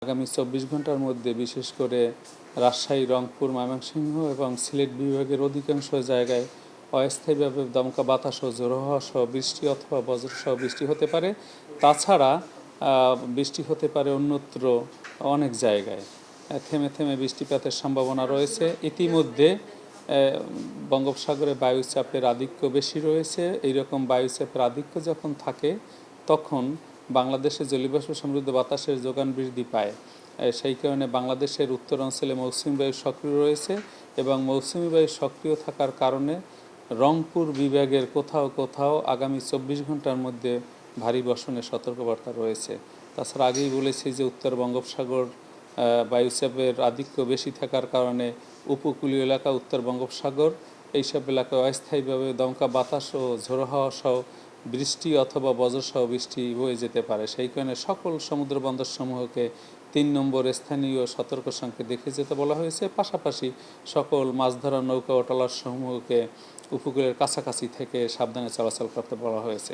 আগামী 24 ঘন্টার মধ্যে বিশেষ করে রাজশাহী, রংপুর, ময়মনসিংহ এবং সিলেট বিভাগের অধিকাংশ জায়গায় অস্থায়ীভাবে দমকা বাতাস ও ঝোড়ো হাওয়া সহ বৃষ্টি অথবা বজ্রসহ বৃষ্টি হতে পারে। তাছাড়া বৃষ্টি হতে পারে অন্যত্র অনেক জায়গায়। থেমে থেমে বৃষ্টিপাতের সম্ভাবনা রয়েছে। ইতিমধ্যে বঙ্গোপসাগরে বায়ুচাপের আধিক্য বেশি রয়েছে। এইরকম বায়ুচাপের আধিক্য যখন থাকে তখন বাংলাদেশে জলীয়বাষ্প সমৃদ্ধ বাতাসের যোগান বৃদ্ধি পায়। সেই কারণে বাংলাদেশের উত্তর অঞ্চলে মৌসুমী বায়ু সক্রিয় রয়েছে এবং মৌসুমী বায়ু সক্রিয় থাকার কারণে রংপুর বিভাগের কোথাও কোথাও আগামী 24 ঘন্টার মধ্যে ভারী বর্ষণের সতর্কবার্তা রয়েছে। তাছাড়া আগেই বলেছি যে উত্তর বঙ্গোপসাগর বায়ুচাপের আধিক্য বেশি থাকার কারণে উপকূলীয় এলাকা, উত্তর বঙ্গোপসাগর এইসব এলাকায় অস্থায়ীভাবে দমকা বাতাস ও ঝোড়ো হাওয়া সহ বৃষ্টি অথবা বজ্রসহ বৃষ্টি হয়ে যেতে পারে। সেই কারণে সকল সমুদ্র বন্দরসমূহকে 3 নম্বর স্থানীয় সতর্ক সংকেত দেখে যেতে বলা হয়েছে। পাশাপাশি সকল মাছ ধরার নৌকা ও ট্রলার সমূহকে উপকূলের কাছাকাছি থেকে সাবধানে চলাচল করতে বলা হয়েছে।